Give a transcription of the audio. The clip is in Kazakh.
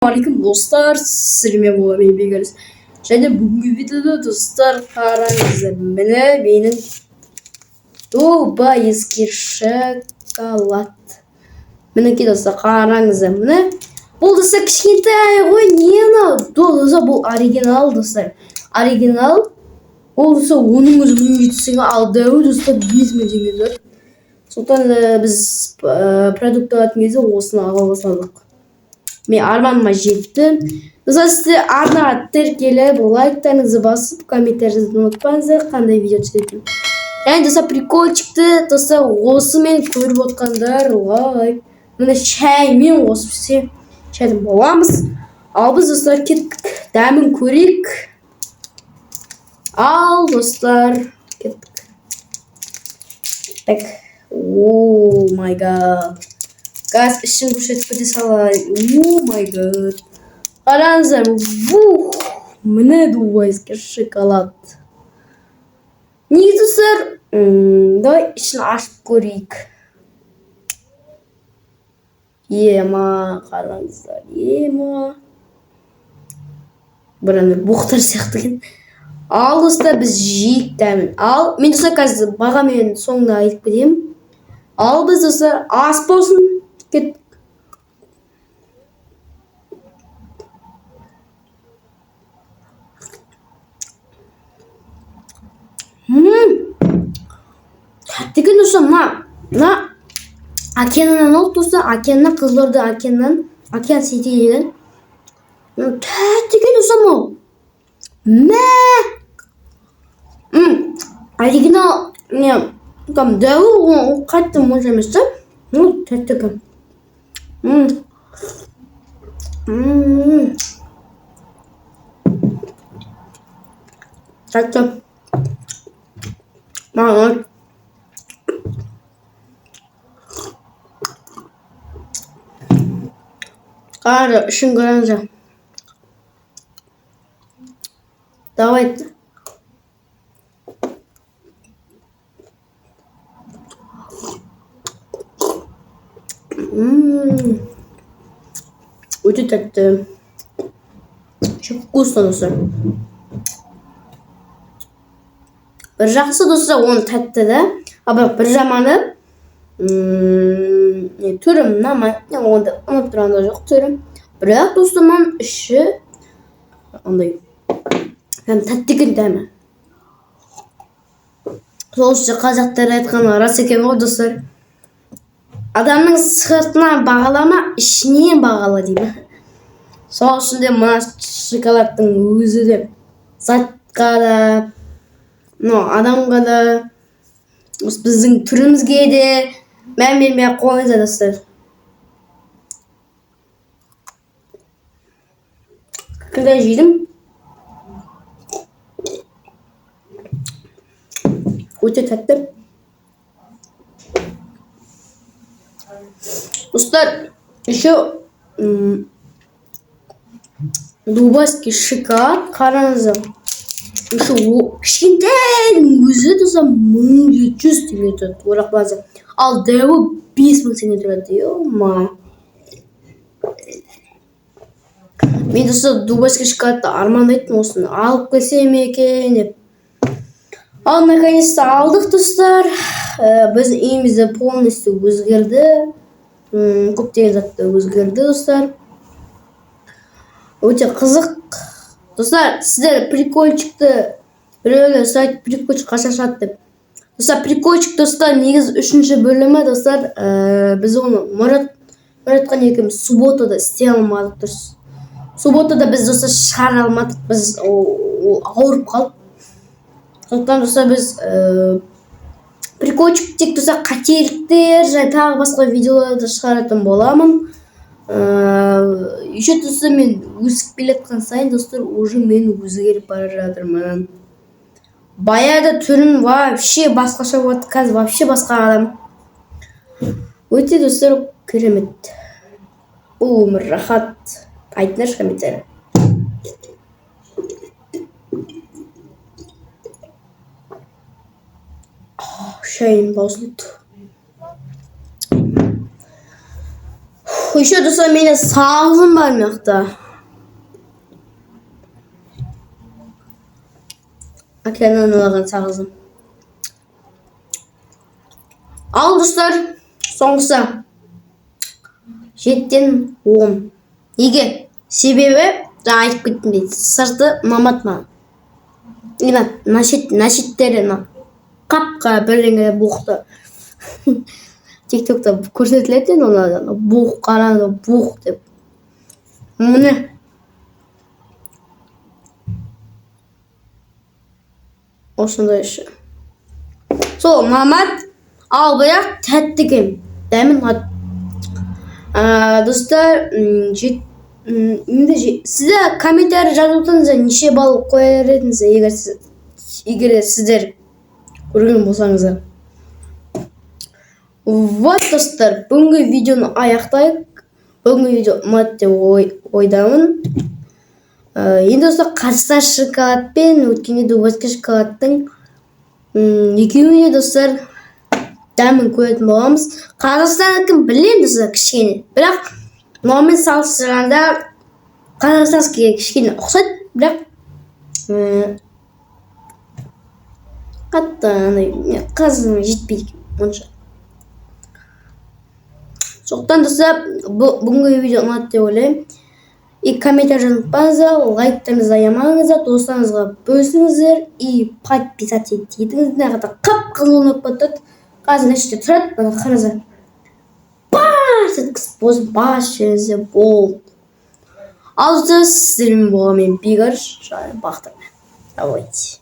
Aleyküm dostlar, sizlerle bu görüyoruz. Şimdi bugün videoda dostlar kararınızı benim Dubai'ski şokolat. Meneki dostlar kararınızı mene. Bu dostlar kişkentay koy niye na? Dostlar bu orijinal dostlar. Orijinal. O dostlar onun özünün gitsin aldı dostlar biz mi dinliyoruz? Sultan biz produkt atmıyoruz olsun ağabeyim. Men armanıma жетті. Достар, сізде арнаға тіркеліп, лайктарыңызды басып, комменттеріңізді ұмытпаңыздар, қандай видео түсетінін. Және достар, прикол шықты. Достар, осымен көріп отқандар лайк. Міне шаймен қосып шайдан боламыз. Ал біз достар кеттік. Дәмін көрейік. Ал достар, кеттік. Так. О май гад. Gaz işin bu şekilde salay. Oh my god. Aranızlar bu. Mene Dubai'ski şokolat. Neyse da işini açıp göreyik. Yema aranızlar yema. Buranı boğtar сияқты. Al dostlar biz jiyik demin. Al. Men dostlar қазір бағамен соңында айтып кетемін. Al biz dostlar ас болсын. Git. Tatikin dostlar na Aken'den oldu dostlar. Aken'den Kızılorda Aken City'den. Tatikin dostlar mı? Ne? Original ne? Tam devu kaçtım mı Tatikin. Tattım. Bana Karda ışın görünce Давай. Очень так-то очень вкусно достар. Bir жақсы достар оны тәтті да. А бір жаманы түрім ұнамайды. Онда ұнап тұрғанда жоқ түрім. Бірақ достарымның іші андай тәттіген дәмі. Сол үшін қазақтар айтқаны рас екен ғой достар. Adamның сыртынан бағалама, ішінен бағала деймін. Сол үшін де мына шоколадтың өзі де затқа да, адамға да, біздің түрімізге де мән бермей қойыңыздар достар. Қандай жейдім? Өте тәтті. Dostlar, еще Dubai'ski şokolat karanızı. Еще кішкентайдың өзі достар 1700 теңге тұрады. Орақ база. Ал дәуі 5000 теңге тұрады. Ема. Мен достар Dubai'ski şokolatты армандайтын осыны алып келсем екен деп. Ал наконец-то алдық достар. Біздің үйімізді полностью өзгерді. Көптеген затты өзгерді достар. Өте қызық. Достар, сіздер прикольчикті біреулер сұрайды, прикольчик қашан шығады деп. Достар, прикольчик достар негіз 3-ші бөлімі достар. Біз оны Мұратқан екеуміз субботада істей алмадық дұрыс. Субботада біз достар шығара алмадық. Біз ауырып қалдық. Сондықтан достар біз прикольчик тек достар қателіктер және тағы басқа видеоларды шығаратын боламын. Еще достар мен өсіп келеткен сайын достар уже мен өзгеріп бара жатырмын. Баяғыда түрім вообще басқаша болды, қазір вообще басқа адам. Өте достар керемет. Бұл өмір рахат. Айтыңдаршы комментария. Шайым басылды. Еще достар менде сағызым бар мықты. Океаннан алған сағызым. Ал достар, соңғысы 7-тен 10. Неге? Себебі жаңа айтып кеттім дейді. Сырты ұнамады маған. Мына нашиттері қап-қара бірдеңе буқты. TikTok'та көрсетіледі олардан. Буқ қараңғы, буқ деп. Міне. Осындай іші. Сол, мамат ал бірақ тәтті екен. Дәмін ат. Достар, сізде комментарий жазып отырыңыздар, неше балл қояр едіңіз, егер сіздер көрген болсаңыздар. Вот достар, бүгінгі видеоны аяқтайық. Бүгінгі видео ұнады деп ойдамын. Енді достар, Қазақстан шоколадпен өткенде Дубайский шоколадтың екеуіне достар дәмін көретін боламыз. Қазақстандікін білем достар кішкене. Бірақ нормен салыстырғанда қазақстанский кішкене ұқсайды. Бірақ қатты қазым жетпейді онша. Соқтан достар, бүгінгі видео ұнады деп ойлаймын. И комментарий жазыңыздар, лайктарыңызды аямаңыздар, достарыңызға бөлісіңіздер и подписаться етіңіздер. Қып-қызыл болып кетті. Қазір неште тұрады, бана қараңыздар. Бас еткізіп, бас жеріңізде болды. Ал достар, сіздермен болған мен Бигар, бақтырмен. Давайте.